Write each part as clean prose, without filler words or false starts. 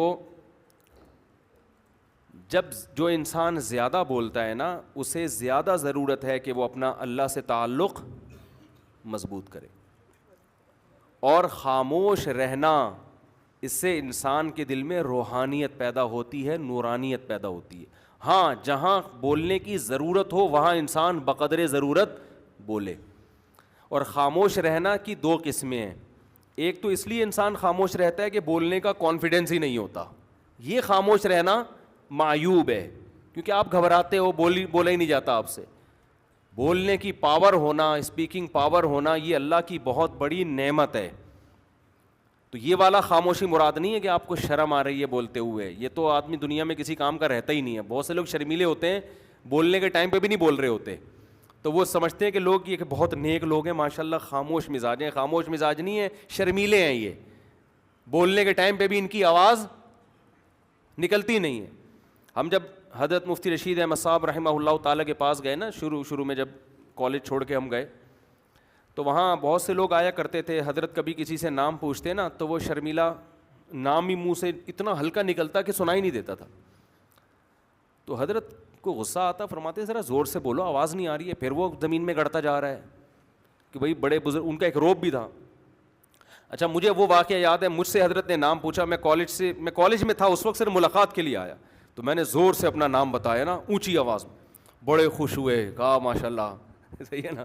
دیکھو جب جو انسان زیادہ بولتا ہے نا اسے زیادہ ضرورت ہے کہ وہ اپنا اللہ سے تعلق مضبوط کرے, اور خاموش رہنا اس سے انسان کے دل میں روحانیت پیدا ہوتی ہے, نورانیت پیدا ہوتی ہے. ہاں جہاں بولنے کی ضرورت ہو وہاں انسان بقدر ضرورت بولے. اور خاموش رہنا کی دو قسمیں ہیں, ایک تو اس لیے انسان خاموش رہتا ہے کہ بولنے کا کانفیڈنس ہی نہیں ہوتا, یہ خاموش رہنا معیوب ہے کیونکہ آپ گھبراتے ہو, بولا ہی نہیں جاتا آپ سے. بولنے کی پاور ہونا, اسپیکنگ پاور ہونا, یہ اللہ کی بہت بڑی نعمت ہے. تو یہ والا خاموشی مراد نہیں ہے کہ آپ کو شرم آ رہی ہے بولتے ہوئے, یہ تو آدمی دنیا میں کسی کام کا رہتا ہی نہیں ہے. بہت سے لوگ شرمیلے ہوتے ہیں, بولنے کے ٹائم پہ بھی نہیں بول رہے ہوتے, تو وہ سمجھتے ہیں کہ لوگ یہ کہ بہت نیک لوگ ہیں ماشاء اللہ, خاموش مزاج ہیں. خاموش مزاج نہیں ہے, شرمیلے ہیں یہ, بولنے کے ٹائم پہ بھی ان کی آواز نکلتی نہیں ہے. ہم جب حضرت مفتی رشید احمد صاحب رحمہ اللہ تعالیٰ کے پاس گئے نا, شروع میں جب کالج چھوڑ کے ہم گئے, تو وہاں بہت سے لوگ آیا کرتے تھے. حضرت کبھی کسی سے نام پوچھتے نا تو وہ شرمیلا نام ہی منہ سے اتنا ہلکا نکلتا کہ سنائی نہیں دیتا تھا. تو حضرت کو غصہ آتا, فرماتے ذرا زور سے بولو, آواز نہیں آ رہی ہے. پھر وہ زمین میں گڑتا جا رہا ہے کہ بھائی بڑے بزرگ, ان کا ایک روب بھی تھا. اچھا مجھے وہ واقعہ یاد ہے, مجھ سے حضرت نے نام پوچھا, میں کالج میں تھا اس وقت, صرف ملاقات کے لیے آیا, تو میں نے زور سے اپنا نام بتایا نا اونچی آواز میں, بڑے خوش ہوئے, کہا ماشاء اللہ. صحیح ہے نا,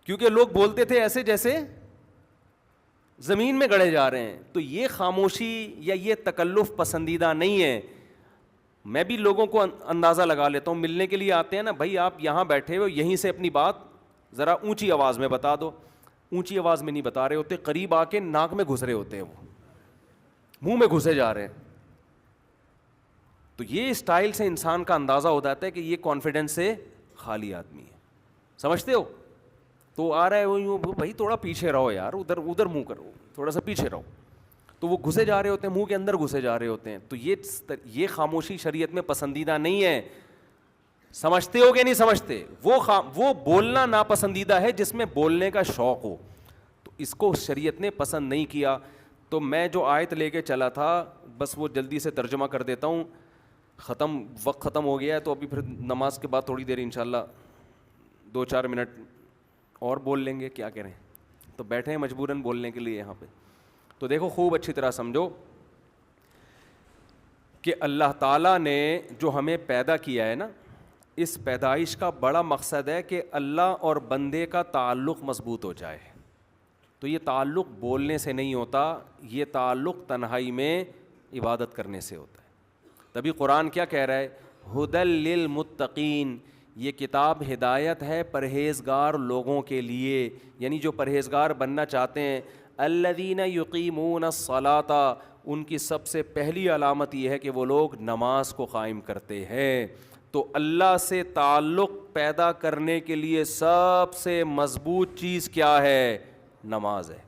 کیونکہ لوگ بولتے تھے ایسے جیسے زمین میں گڑے جا رہے ہیں. تو یہ خاموشی یا یہ تکلف پسندیدہ نہیں ہے. میں بھی لوگوں کو اندازہ لگا لیتا ہوں, ملنے کے لیے آتے ہیں نا, بھائی آپ یہاں بیٹھے ہو, یہیں سے اپنی بات ذرا اونچی آواز میں بتا دو. اونچی آواز میں نہیں بتا رہے ہوتے, قریب آ کے ناک میں گھس رہے ہوتے ہیں, وہ منہ میں گھسے جا رہے ہیں. تو یہ اسٹائل سے انسان کا اندازہ ہو جاتا ہے کہ یہ کانفیڈنس سے خالی آدمی ہے. سمجھتے ہو؟ تو آ رہا ہے وہ, بھائی تھوڑا پیچھے رہو یار, ادھر منہ کرو, تھوڑا سا پیچھے رہو. تو وہ گھسے جا رہے ہوتے ہیں, منہ کے اندر گھسے جا رہے ہوتے ہیں. تو یہ خاموشی شریعت میں پسندیدہ نہیں ہے. سمجھتے ہو کہ نہیں سمجھتے؟ وہ بولنا ناپسندیدہ ہے جس میں بولنے کا شوق ہو, تو اس کو شریعت نے پسند نہیں کیا. تو میں جو آیت لے کے چلا تھا بس وہ جلدی سے ترجمہ کر دیتا ہوں, وقت ختم ہو گیا ہے. تو ابھی پھر نماز کے بعد تھوڑی دیر انشاءاللہ 2-4 منٹ اور بول لیں گے, کیا کریں, تو بیٹھے ہیں مجبوراً بولنے کے لیے یہاں پہ. تو دیکھو خوب اچھی طرح سمجھو کہ اللہ تعالیٰ نے جو ہمیں پیدا کیا ہے نا, اس پیدائش کا بڑا مقصد ہے کہ اللہ اور بندے کا تعلق مضبوط ہو جائے. تو یہ تعلق بولنے سے نہیں ہوتا, یہ تعلق تنہائی میں عبادت کرنے سے ہوتا ہے. تبھی قرآن کیا کہہ رہا ہے, ھدی للمتقین, یہ کتاب ہدایت ہے پرہیزگار لوگوں کے لیے, یعنی جو پرہیزگار بننا چاہتے ہیں. الذین یقیمون الصلاۃ, ان کی سب سے پہلی علامت یہ ہے کہ وہ لوگ نماز کو قائم کرتے ہیں. تو اللہ سے تعلق پیدا کرنے کے لیے سب سے مضبوط چیز کیا ہے؟ نماز ہے.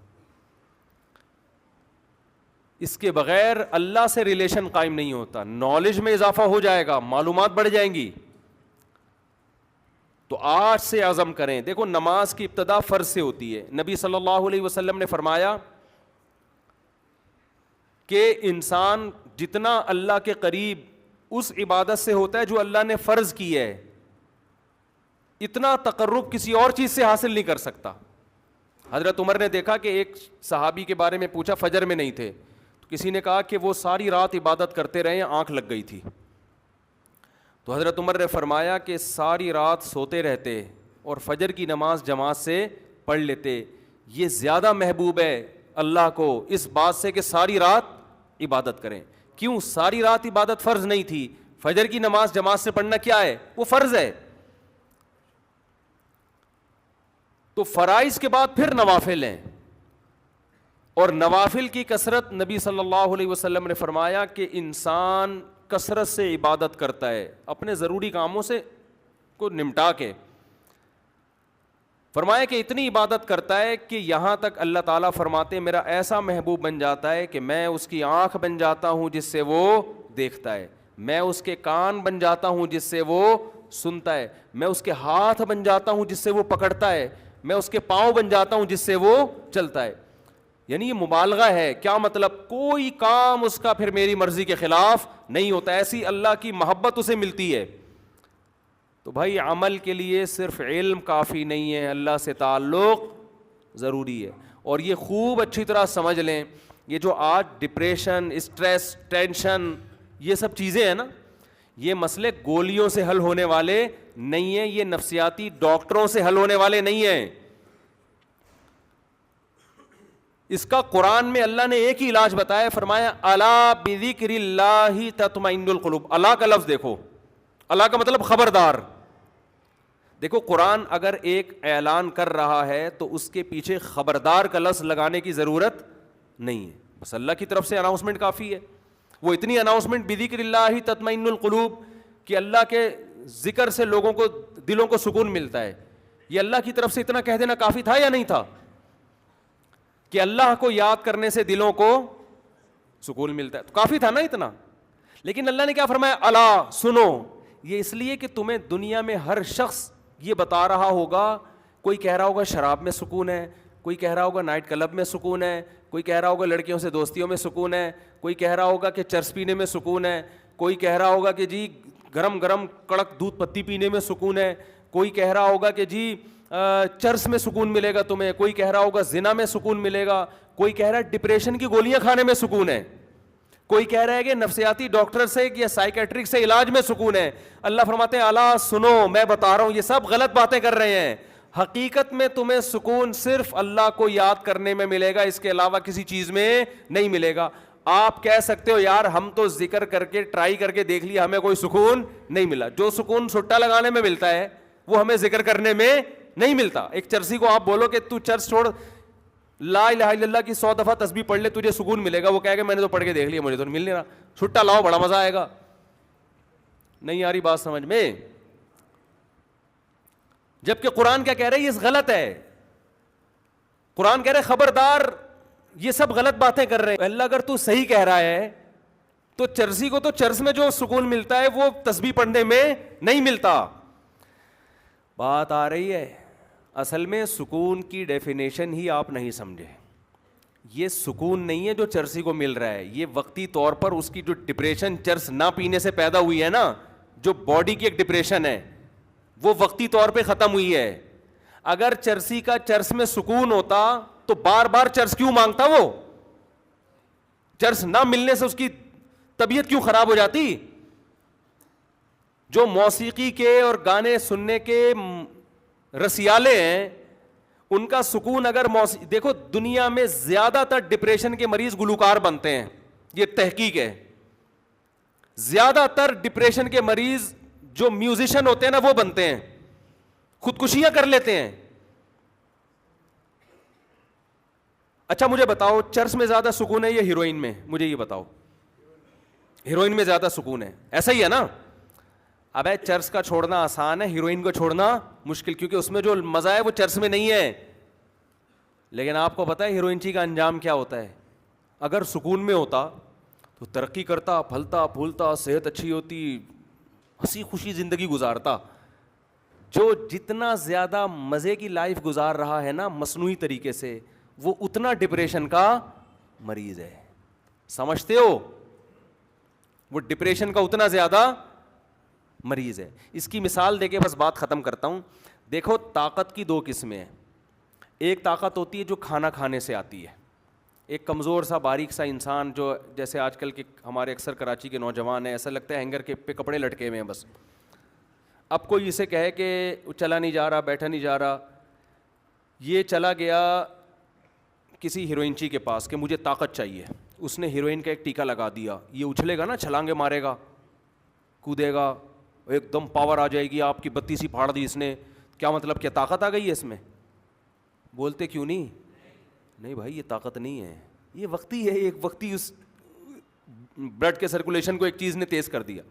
اس کے بغیر اللہ سے ریلیشن قائم نہیں ہوتا. نالج میں اضافہ ہو جائے گا, معلومات بڑھ جائیں گی. تو آج سے عزم کریں. دیکھو نماز کی ابتدا فرض سے ہوتی ہے. نبی صلی اللہ علیہ وسلم نے فرمایا کہ انسان جتنا اللہ کے قریب اس عبادت سے ہوتا ہے جو اللہ نے فرض کی ہے, اتنا تقرب کسی اور چیز سے حاصل نہیں کر سکتا. حضرت عمر نے دیکھا کہ ایک صحابی کے بارے میں پوچھا, فجر میں نہیں تھے, تو کسی نے کہا کہ وہ ساری رات عبادت کرتے رہے, آنکھ لگ گئی تھی. تو حضرت عمر نے فرمایا کہ ساری رات سوتے رہتے اور فجر کی نماز جماعت سے پڑھ لیتے, یہ زیادہ محبوب ہے اللہ کو اس بات سے کہ ساری رات عبادت کریں. کیوں؟ ساری رات عبادت فرض نہیں تھی, فجر کی نماز جماعت سے پڑھنا کیا ہے؟ وہ فرض ہے. تو فرائض کے بعد پھر نوافل ہیں, اور نوافل کی کثرت نبی صلی اللہ علیہ وسلم نے فرمایا کہ انسان کثرت سے عبادت کرتا ہے اپنے ضروری کاموں سے کو نمٹا کے. فرمایا کہ اتنی عبادت کرتا ہے کہ یہاں تک اللہ تعالیٰ فرماتے میرا ایسا محبوب بن جاتا ہے کہ میں اس کی آنکھ بن جاتا ہوں جس سے وہ دیکھتا ہے, میں اس کے کان بن جاتا ہوں جس سے وہ سنتا ہے, میں اس کے ہاتھ بن جاتا ہوں جس سے وہ پکڑتا ہے, میں اس کے پاؤں بن جاتا ہوں جس سے وہ چلتا ہے. یعنی یہ مبالغہ ہے. کیا مطلب؟ کوئی کام اس کا پھر میری مرضی کے خلاف نہیں ہوتا, ایسی اللہ کی محبت اسے ملتی ہے. تو بھائی عمل کے لیے صرف علم کافی نہیں ہے, اللہ سے تعلق ضروری ہے. اور یہ خوب اچھی طرح سمجھ لیں, یہ جو آج ڈپریشن, اسٹریس, ٹینشن, یہ سب چیزیں ہیں نا, یہ مسئلے گولیوں سے حل ہونے والے نہیں ہیں, یہ نفسیاتی ڈاکٹروں سے حل ہونے والے نہیں ہیں. اس کا قرآن میں اللہ نے ایک ہی علاج بتایا, فرمایا الا بذکر اللہ تطمئن القلوب. اللہ کا لفظ دیکھو, اللہ کا مطلب خبردار. دیکھو قرآن اگر ایک اعلان کر رہا ہے تو اس کے پیچھے خبردار کا لفظ لگانے کی ضرورت نہیں ہے, بس اللہ کی طرف سے اناؤنسمنٹ کافی ہے. وہ اتنی اناؤنسمنٹ بذکر اللہ تطمئن القلوب کہ اللہ کے ذکر سے لوگوں کو دلوں کو سکون ملتا ہے. یہ اللہ کی طرف سے اتنا کہہ دینا کافی تھا یا نہیں تھا کہ اللہ کو یاد کرنے سے دلوں کو سکون ملتا ہے؟ تو کافی تھا نا اتنا. لیکن اللہ نے کیا فرمایا؟ الا سنو. یہ اس لیے کہ تمہیں دنیا میں ہر شخص یہ بتا رہا ہوگا, کوئی کہہ رہا ہوگا شراب میں سکون ہے, کوئی کہہ رہا ہوگا نائٹ کلب میں سکون ہے, کوئی کہہ رہا ہوگا لڑکیوں سے دوستیوں میں سکون ہے, کوئی کہہ رہا ہوگا کہ چرس پینے میں سکون ہے, کوئی کہہ رہا ہوگا کہ جی گرم گرم کڑک دودھ پتی پینے میں سکون ہے, کوئی کہہ رہا ہوگا کہ جی چرس میں سکون ملے گا تمہیں, کوئی کہہ رہا ہوگا زنا میں سکون ملے گا, کوئی کہہ رہا ہے ڈپریشن کی گولیاں کھانے میں سکون ہے, کوئی کہہ رہا ہے کہ نفسیاتی ڈاکٹر سے یا سائیکیٹرک سے علاج میں سکون ہے. اللہ فرماتے ہیں الا سنو, میں بتا رہا ہوں, یہ سب غلط باتیں کر رہے ہیں. حقیقت میں تمہیں سکون صرف اللہ کو یاد کرنے میں ملے گا, اس کے علاوہ کسی چیز میں نہیں ملے گا. آپ کہہ سکتے ہو یار ہم تو ذکر کر کے ٹرائی کر کے دیکھ لیا, ہمیں کوئی سکون نہیں ملا. جو سکون سٹا لگانے میں ملتا ہے وہ ہمیں ذکر کرنے میں نہیں ملتا. ایک چرسی کو آپ بولو کہ تو چرس چھوڑ, لا الہ الا اللہ کی 100 دفعہ تسبیح پڑھ لے, تجھے سکون ملے گا. وہ کہے گا میں نے تو پڑھ کے دیکھ لیا, مجھے تو مل نہیں رہا. چھٹا لاؤ, بڑا مزہ آئے گا. نہیں آ رہی بات سمجھ میں؟ جبکہ قرآن کیا کہہ رہا ہے؟ یہ غلط ہے. قرآن کہہ رہا ہے خبردار, یہ سب غلط باتیں کر رہے ہیں. اللہ اگر تو صحیح کہہ رہا ہے تو چرسی کو تو چرس میں جو سکون ملتا ہے وہ تسبیح پڑھنے میں نہیں ملتا. بات آ رہی ہے؟ اصل میں سکون کی ڈیفینیشن ہی آپ نہیں سمجھے. یہ سکون نہیں ہے جو چرسی کو مل رہا ہے, یہ وقتی طور پر اس کی جو ڈپریشن چرس نہ پینے سے پیدا ہوئی ہے نا, جو باڈی کی ایک ڈپریشن ہے, وہ وقتی طور پہ ختم ہوئی ہے. اگر چرسی کا چرس میں سکون ہوتا تو بار بار چرس کیوں مانگتا؟ وہ چرس نہ ملنے سے اس کی طبیعت کیوں خراب ہو جاتی؟ جو موسیقی کے اور گانے سننے کے رسیالے ہیں ان کا سکون اگر دیکھو دنیا میں زیادہ تر ڈپریشن کے مریض گلوکار بنتے ہیں, یہ تحقیق ہے. زیادہ تر ڈپریشن کے مریض جو میوزیشن ہوتے ہیں نا وہ بنتے ہیں, خودکشیاں کر لیتے ہیں. اچھا مجھے بتاؤ چرس میں زیادہ سکون ہے یا ہیروئن میں؟ مجھے یہ بتاؤ. ہیروئن میں زیادہ سکون ہے, ایسا ہی ہے نا؟ اب چرس کا چھوڑنا آسان ہے, ہیروئن کو چھوڑنا مشکل, کیونکہ اس میں جو مزہ ہے وہ چرس میں نہیں ہے. لیکن آپ کو پتا ہے ہیروئن چی کا انجام کیا ہوتا ہے؟ اگر سکون میں ہوتا تو ترقی کرتا, پھلتا پھولتا, صحت اچھی ہوتی, ہنسی خوشی زندگی گزارتا. جو جتنا زیادہ مزے کی لائف گزار رہا ہے نا مصنوعی طریقے سے, وہ اتنا ڈپریشن کا مریض ہے. سمجھتے ہو؟ وہ ڈپریشن کا اتنا زیادہ مریض ہے. اس کی مثال دے کے بس بات ختم کرتا ہوں. دیکھو طاقت کی 2 قسمیں ہیں. ایک طاقت ہوتی ہے جو کھانا کھانے سے آتی ہے. ایک کمزور سا باریک سا انسان جو جیسے آج کل کے ہمارے اکثر کراچی کے نوجوان ہیں, ایسا لگتا ہے ہینگر کے پہ کپڑے لٹکے ہوئے ہیں بس. اب کوئی اسے کہے کہ چلا نہیں جا رہا, بیٹھا نہیں جا رہا, یہ چلا گیا کسی ہیروئنچی کے پاس کہ مجھے طاقت چاہیے. اس نے ہیروئن کا ایک ٹیکا لگا دیا, یہ اچھلے گا نا, چھلانگے مارے گا, کودے گا, ایک دم پاور آ جائے گی, آپ کی 32 پھاڑ دی اس نے. کیا مطلب, کیا طاقت آ گئی ہے اس میں؟ بولتے کیوں نہیں؟ نہیں بھائی یہ طاقت نہیں ہے, یہ وقتی ہے. ایک وقتی اس بلڈ کے سرکولیشن کو ایک چیز نے تیز کر دیا.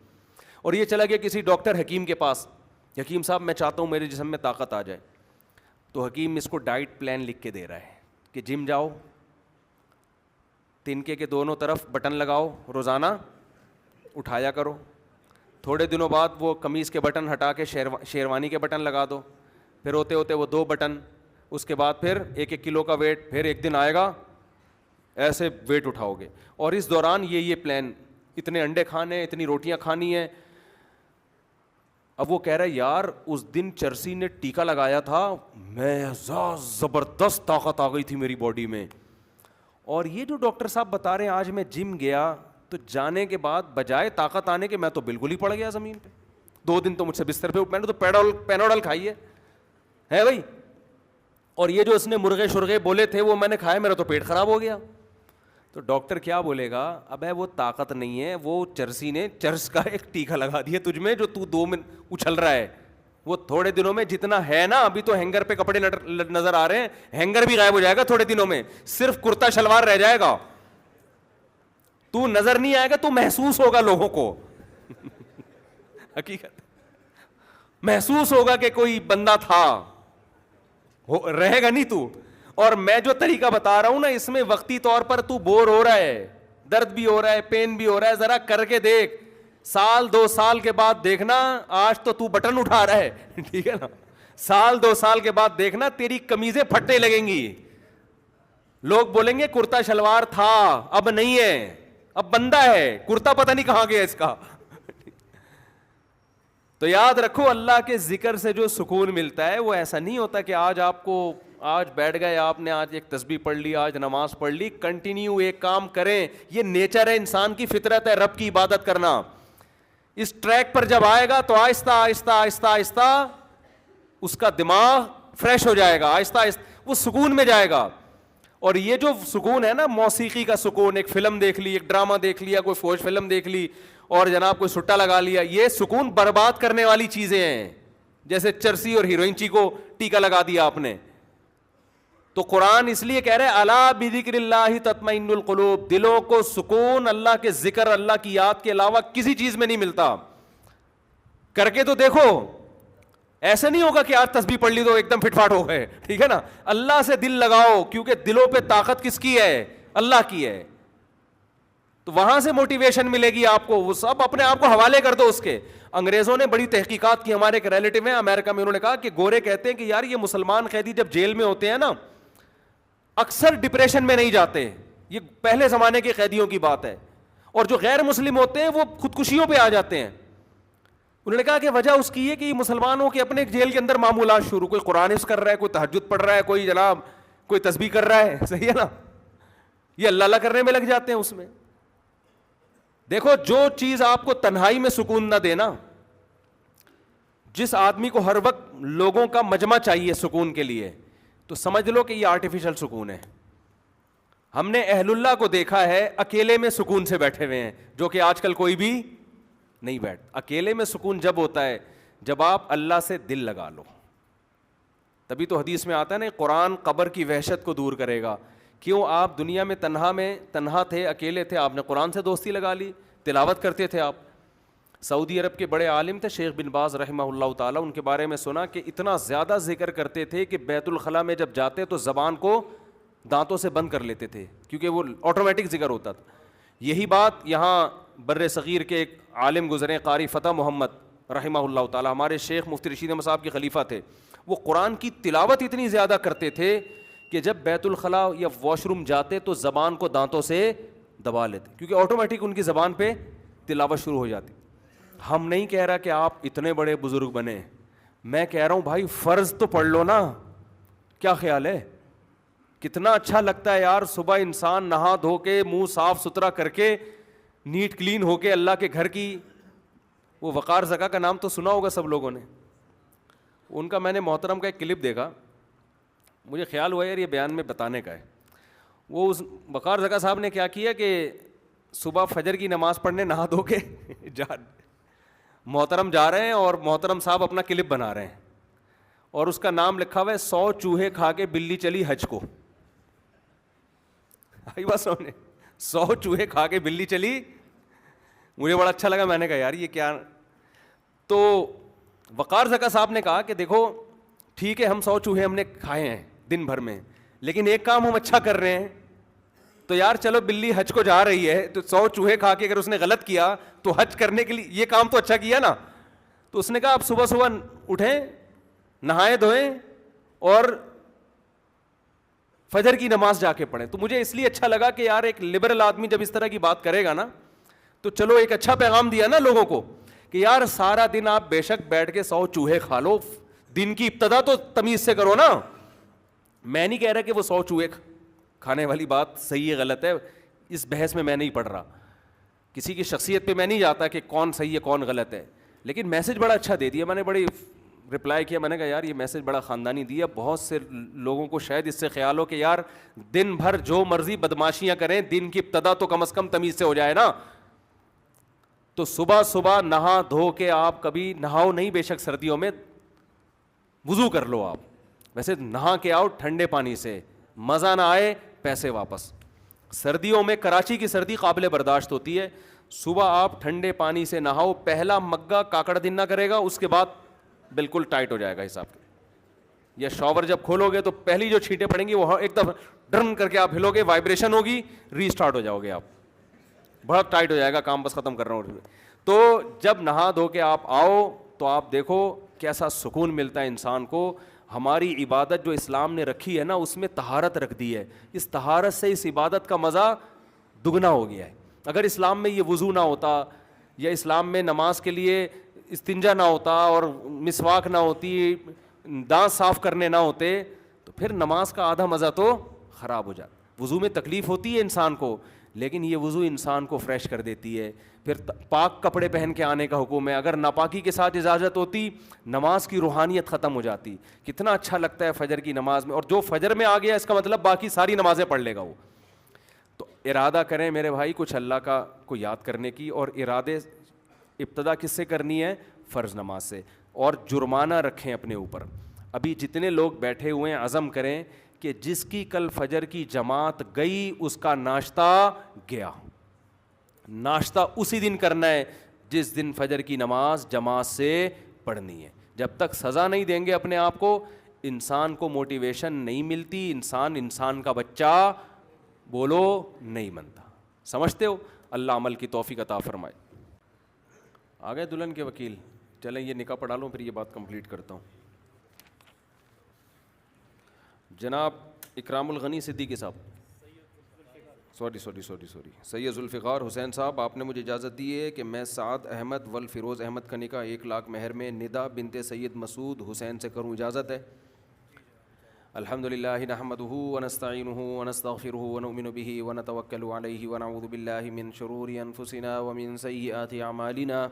اور یہ چلا گیا کسی ڈاکٹر حکیم کے پاس, حکیم صاحب میں چاہتا ہوں میرے جسم میں طاقت آ جائے. تو حکیم اس کو ڈائٹ پلان لکھ کے دے رہا ہے کہ جم جاؤ, تنکے کے دونوں طرف بٹن لگاؤ, روزانہ اٹھایا کرو. تھوڑے دنوں بعد وہ قمیض کے بٹن ہٹا کے شیروانی کے بٹن لگا دو, پھر ہوتے ہوتے وہ 2 بٹن, اس کے بعد پھر 1-1 کلو کا ویٹ. پھر ایک دن آئے گا ایسے ویٹ اٹھاؤ گے, اور اس دوران یہ پلان, اتنے انڈے کھانے, اتنی روٹیاں کھانی ہیں. اب وہ کہہ رہا ہے یار اس دن چرسی نے ٹیکا لگایا تھا, میں زبردست طاقت آ گئی تھی میری باڈی میں, اور یہ جو ڈاکٹر صاحب بتا رہے ہیں آج میں جم گیا تو جانے کے بعد بجائے طاقت آنے کے میں تو بالکل ہی پڑ گیا زمین پہ, 2 دن تو مجھ سے بستر پہ, میں نے تو پینوڈل کھائی ہے بھائی, اور یہ جو اس نے مرغے شرغے بولے تھے وہ میں نے کھائے, میرا تو پیٹ خراب ہو گیا. تو ڈاکٹر کیا بولے گا, اب ہے وہ طاقت نہیں ہے, وہ چرسی نے چرس کا ایک ٹیکا لگا دیا تجھ میں جو تو 2 منٹ اچھل رہا ہے. وہ تھوڑے دنوں میں جتنا ہے نا, ابھی تو ہینگر پہ کپڑے نظر آ رہے ہیں, ہینگر بھی غائب ہو جائے گا تھوڑے دنوں میں, صرف کرتا شلوار رہ جائے گا. تو نظر نہیں آئے گا, تو محسوس ہوگا لوگوں کو حقیقت محسوس ہوگا کہ کوئی بندہ تھا, رہے گا نہیں تو. اور میں جو طریقہ بتا رہا ہوں نا, اس میں وقتی طور پر تو بور ہو رہا ہے, درد بھی ہو رہا ہے, پین بھی ہو رہا ہے, ذرا کر کے دیکھ, 1-2 سال کے بعد دیکھنا. آج تو بٹن اٹھا رہا ہے, ٹھیک ہے نا, 1-2 سال کے بعد دیکھنا تیری قمیضیں پھٹنے لگیں گی. لوگ بولیں گے کرتا شلوار تھا, اب نہیں ہے, اب بندہ ہے, کرتا پتہ نہیں کہاں گیا اس کا. تو یاد رکھو, اللہ کے ذکر سے جو سکون ملتا ہے وہ ایسا نہیں ہوتا کہ آج بیٹھ گئے آپ نے, آج ایک تسبیح پڑھ لی, آج نماز پڑھ لی, کنٹینیو ایک کام کریں. یہ نیچر ہے, انسان کی فطرت ہے رب کی عبادت کرنا. اس ٹریک پر جب آئے گا تو آہستہ آہستہ آہستہ آہستہ اس کا دماغ فریش ہو جائے گا, آہستہ آہستہ وہ سکون میں جائے گا. اور یہ جو سکون ہے نا, موسیقی کا سکون, ایک فلم دیکھ لی, ایک ڈرامہ دیکھ لیا, کوئی فوج فلم دیکھ لی, اور جناب کوئی سٹا لگا لیا, یہ سکون برباد کرنے والی چیزیں ہیں. جیسے چرسی اور ہیروئن کو ٹیکا لگا دیا آپ نے. تو قرآن اس لیے کہہ رہے الا بذکر اللہ تطمئن القلوب, دلوں کو سکون اللہ کے ذکر, اللہ کی یاد کے علاوہ کسی چیز میں نہیں ملتا. کر کے تو دیکھو, ایسے نہیں ہوگا کہ آج تسبیح پڑھ لی تو ایک دم فٹ فاٹ ہو گئے, ٹھیک ہے نا. اللہ سے دل لگاؤ, کیونکہ دلوں پہ طاقت کس کی ہے, اللہ کی ہے. تو وہاں سے موٹیویشن ملے گی آپ کو, وہ سب اپنے آپ کو حوالے کر دو اس کے. انگریزوں نے بڑی تحقیقات کی, ہمارے ایک ریلیٹو ہیں امریکہ میں, انہوں نے کہا کہ گورے کہتے ہیں کہ یار یہ مسلمان قیدی جب جیل میں ہوتے ہیں نا, اکثر ڈپریشن میں نہیں جاتے, یہ پہلے زمانے کے قیدیوں کی بات ہے, اور جو غیر مسلم ہوتے ہیں وہ خودکشیوں پہ آ جاتے ہیں. انہوں نے کہا کہ وجہ اس کی ہے کہ مسلمانوں کے اپنے جیل کے اندر معمولات شروع, کوئی قرآن حفظ کر رہا ہے, کوئی تہجد پڑھ رہا ہے, کوئی جناب کوئی تسبیح کر رہا ہے, صحیح ہے نا, یہ اللہ اللہ کرنے میں لگ جاتے ہیں اس میں. دیکھو جو چیز آپ کو تنہائی میں سکون نہ دینا, جس آدمی کو ہر وقت لوگوں کا مجمع چاہیے سکون کے لیے, تو سمجھ لو کہ یہ آرٹیفیشل سکون ہے. ہم نے اہل اللہ کو دیکھا ہے اکیلے میں سکون سے بیٹھے ہوئے ہیں, جو کہ آج کل کوئی بھی نہیں بیٹھ. اکیلے میں سکون جب ہوتا ہے جب آپ اللہ سے دل لگا لو, تبھی تو حدیث میں آتا ہے نا, قرآن قبر کی وحشت کو دور کرے گا. کیوں, آپ دنیا میں تنہا تھے, اکیلے تھے, آپ نے قرآن سے دوستی لگا لی, تلاوت کرتے تھے آپ. سعودی عرب کے بڑے عالم تھے شیخ بن باز رحمہ اللہ تعالیٰ, ان کے بارے میں سنا کہ اتنا زیادہ ذکر کرتے تھے کہ بیت الخلاء میں جب جاتے تو زبان کو دانتوں سے بند کر لیتے تھے, کیونکہ وہ آٹومیٹک ذکر ہوتا تھا. یہی بات یہاں بر صغیر کے ایک عالم گزرے, قاری فتح محمد رحمہ اللہ تعالیٰ, ہمارے شیخ مفتی رشید احمد صاحب کے خلیفہ تھے. وہ قرآن کی تلاوت اتنی زیادہ کرتے تھے کہ جب بیت الخلاء یا واش روم جاتے تو زبان کو دانتوں سے دبا لیتے, کیونکہ آٹومیٹک ان کی زبان پہ تلاوت شروع ہو جاتی. ہم نہیں کہہ رہا کہ آپ اتنے بڑے بزرگ بنے, میں کہہ رہا ہوں بھائی فرض تو پڑھ لو نا. کیا خیال ہے, کتنا اچھا لگتا ہے یار, صبح انسان نہا دھو کے منہ صاف ستھرا کر کے نیٹ کلین ہو کے اللہ کے گھر کی, وہ وقار زکا کا نام تو سنا ہوگا سب لوگوں نے, ان کا میں نے محترم کا ایک کلپ دیکھا, مجھے خیال ہوا یار یہ بیان میں بتانے کا ہے. وہ اس وقار زکا صاحب نے کیا کیا کہ صبح فجر کی نماز پڑھنے نہا دھو کے محترم جا رہے ہیں, اور محترم صاحب اپنا کلپ بنا رہے ہیں, اور اس کا نام لکھا ہوا ہے 100 چوہے کھا کے بلی چلی حج کو. آئی بات سامنے, 100 چوہے کھا کے بلی چلی. مجھے بڑا اچھا لگا, میں نے کہا یار یہ کیا. تو وقار زکا صاحب نے کہا کہ دیکھو ٹھیک ہے, ہم 100 چوہے ہم نے کھائے ہیں دن بھر میں, لیکن ایک کام ہم اچھا کر رہے ہیں. تو یار چلو بلی حج کو جا رہی ہے تو 100 چوہے کھا کے اگر اس نے غلط کیا تو حج کرنے کے لیے یہ کام تو اچھا کیا نا. تو اس نے کہا آپ صبح صبح اٹھیں, نہائے دھوئیں, اور فجر کی نماز جا کے پڑھیں. تو مجھے اس لیے اچھا لگا کہ یار ایک لبرل آدمی جب اس طرح کی بات کرے گا نا تو چلو ایک اچھا پیغام دیا نا لوگوں کو کہ یار سارا دن آپ بے شک بیٹھ کے 100 چوہے کھا لو, دن کی ابتدا تو تمیز سے کرو نا. میں نہیں کہہ رہا کہ وہ 100 چوہے کھانے والی بات صحیح ہے غلط ہے, اس بحث میں میں نہیں پڑھ رہا, کسی کی شخصیت پہ میں نہیں جاتا کہ کون صحیح ہے کون غلط ہے, لیکن میسج بڑا اچھا دے دیا. میں نے بڑی رپلائی کیا, میں نے کہا یار یہ میسج بڑا خاندانی دیا. بہت سے لوگوں کو شاید اس سے خیال ہو کہ یار دن بھر جو مرضی بدماشیاں کریں, دن کی ابتدا تو کم از کم تمیز سے ہو جائے نا. تو صبح صبح نہا دھو کے آپ کبھی نہاؤ نہیں, بے شک سردیوں میں وضو کر لو آپ, ویسے نہا کے آؤ ٹھنڈے پانی سے, مزہ نہ آئے پیسے واپس. سردیوں میں کراچی کی سردی قابل برداشت ہوتی ہے, صبح آپ ٹھنڈے پانی سے نہاؤ, پہلا مگا کاکڑ دن نہ کرے گا, اس کے بعد بالکل ٹائٹ ہو جائے گا حساب کے. یا شاور جب کھولو گے تو پہلی جو چھینٹیں پڑیں گی وہ ایک دم ڈرن کر کے آپ ہلو گے, وائبریشن ہوگی, ری اسٹارٹ ہو جاؤ گے آپ, بڑا ٹائٹ ہو جائے گا کام, بس ختم کر رہا ہوں. تو جب نہا دھو کے آپ آؤ تو آپ دیکھو کیسا سکون ملتا ہے انسان کو. ہماری عبادت جو اسلام نے رکھی ہے نا اس میں طہارت رکھ دی ہے, اس طہارت سے اس عبادت کا مزہ دگنا ہو گیا ہے. اگر اسلام میں یہ وضو نہ ہوتا, یا اسلام میں نماز کے لیے استنجا نہ ہوتا اور مسواک نہ ہوتی, دانت صاف کرنے نہ ہوتے, تو پھر نماز کا آدھا مزہ تو خراب ہو جاتا. وضو میں تکلیف ہوتی ہے انسان کو, لیکن یہ وضو انسان کو فریش کر دیتی ہے. پھر پاک کپڑے پہن کے آنے کا حکم ہے, اگر ناپاکی کے ساتھ اجازت ہوتی نماز کی روحانیت ختم ہو جاتی. کتنا اچھا لگتا ہے فجر کی نماز میں, اور جو فجر میں آ گیا اس کا مطلب باقی ساری نمازیں پڑھ لے گا وہ. تو ارادہ کریں میرے بھائی کچھ اللہ کا کو یاد کرنے کی, اور ارادے ابتدا کس سے کرنی ہے؟ فرض نماز سے. اور جرمانہ رکھیں اپنے اوپر. ابھی جتنے لوگ بیٹھے ہوئے ہیں عزم کریں کہ جس کی کل فجر کی جماعت گئی اس کا ناشتہ گیا. ناشتہ اسی دن کرنا ہے جس دن فجر کی نماز جماعت سے پڑھنی ہے. جب تک سزا نہیں دیں گے اپنے آپ کو, انسان کو موٹیویشن نہیں ملتی, انسان کا بچہ بولو نہیں بنتا. سمجھتے ہو؟ اللہ عمل کی توفیق عطا فرمائے. آ گئے دلہن کے وکیل؟ چلیں یہ نکاح پڑھا لوں پھر یہ بات کمپلیٹ کرتا ہوں. جناب اکرام الغنی صدیقی صاحب, سوری سید ذوالفقار حسین صاحب, آپ نے مجھے اجازت دی ہے کہ میں سعد احمد والفیروز احمد کا نکاح 1 لاکھ مہر میں ندا بنت سید مسعود حسین سے کروں, اجازت ہے؟ الحمدللہ نحمدہ ونستعینہ ونستغفرہ ونؤمن بہ ونتوکل علیہ ونعوذ باللہ من شرور انفسنا ومن سیئات اعمالنا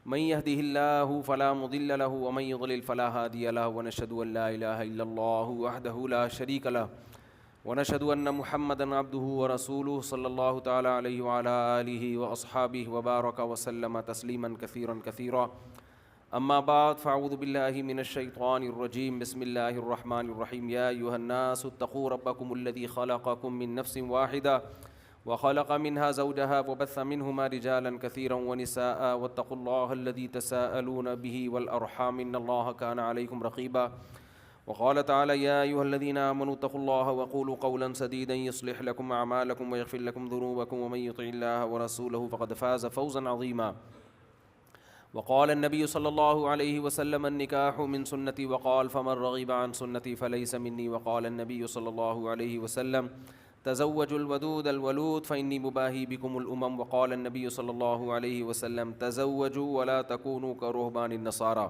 من يهده الله فلا مضل له ومن يضلل فلا هادي له ونشهد ان لا اله الا الله وحده لا شريك له ونشهد ان محمدا عبده ورسوله صلى الله تعالى عليه وعلى اله واصحابه وبارك وسلم تسليما كثيرا كثيرا. اما بعد فاعوذ بالله من الشيطان الرجيم. بسم الله الرحمن الرحيم. يا ايها الناس اتقوا ربكم الذي خلقكم من نفس واحده وخلق منها زوجها وبث منهما رجالا كثيرا ونساء واتقوا الله الذي تساءلون به والأرحام إن الله كان عليكم رقيبا. وقال تعالى يا أيها الذين آمنوا اتقوا الله وقولوا قولا سديدا يصلح لكم أعمالكم ويغفر لكم ذنوبكم ومن يطع الله ورسوله فقد فاز فوزا عظيما. وقال النبي صلى الله عليه وسلم النكاح من سنتي وقال فمن رغب عن سنتي فليس مني. وقال النبي صلى الله عليه وسلم تزوجوا الودود الولود فإني مباهي بكم الأمم. وقال النبي صلى الله عليه وسلم تزوجوا ولا تكونوا كرهبان النصارى.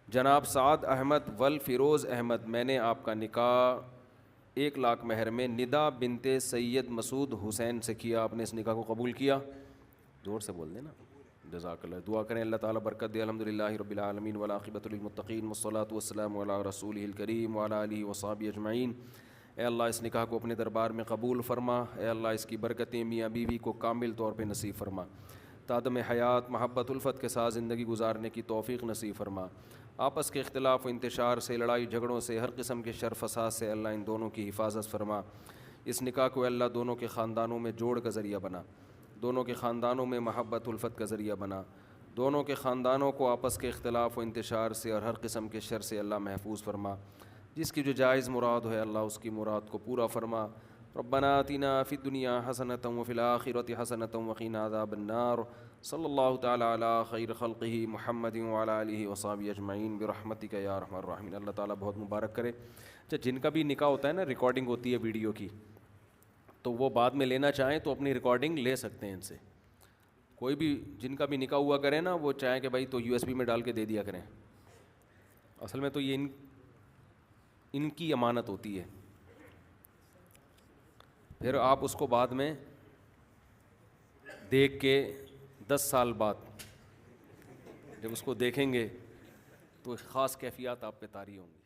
جناب سعد احمد والفیروز احمد, میں نے آپ کا نکاح 1 لاکھ مہر میں ندا بنت سید مسعود حسین سے کیا. آپ نے اس نکاح کو قبول کیا؟ زور سے بول دیں نا. جزاک اللہ. دعا کریں اللہ تعالیٰ برکت دے. الحمدللہ رب العالمین والعاقبۃ للمتقین والصلاۃ والسلام علی رسولہ الکریم وعلی آلہ وصحبہ اجمعین. اے اللہ اس نکاح کو اپنے دربار میں قبول فرما. اے اللہ اس کی برکتیں میاں بیوی کو کامل طور پہ نصیب فرما. تادم حیات محبت الفت کے ساتھ زندگی گزارنے کی توفیق نصیب فرما. آپس کے اختلاف و انتشار سے, لڑائی جھگڑوں سے, ہر قسم کے شر فساد سے اللہ ان دونوں کی حفاظت فرما. اس نکاح کو اللہ دونوں کے خاندانوں میں جوڑ کا ذریعہ بنا, دونوں کے خاندانوں میں محبت الفت کا ذریعہ بنا, دونوں کے خاندانوں کو آپس کے اختلاف و انتشار سے اور ہر قسم کے شر سے اللہ محفوظ فرما. جس کی جو جائز مراد ہے اللہ اس کی مراد کو پورا فرما. ربنا آتنا فی الدنیا حسنۃ وفی الآخرۃ حسنۃ وقنا عذاب النار صلی اللہ تعالی علی خیر خلقہ محمد وعلی آلہ وصحبہ اجمعین برحمتک یا ارحم الراحمین. اللہ تعالیٰ بہت مبارک کرے. اچھا, جن کا بھی نکاح ہوتا ہے نا, ریکارڈنگ ہوتی ہے ویڈیو کی, تو وہ بعد میں لینا چاہیں تو اپنی ریکارڈنگ لے سکتے ہیں ان سے. کوئی بھی جن کا بھی نکاح ہوا کرے نا, وہ چاہیں کہ بھائی تو USB میں ڈال کے دے دیا کریں. اصل میں تو یہ ان کی امانت ہوتی ہے. پھر آپ اس کو بعد میں دیکھ کے 10 سال بعد جب اس کو دیکھیں گے تو خاص کیفیات آپ پہ طاری ہوں گی.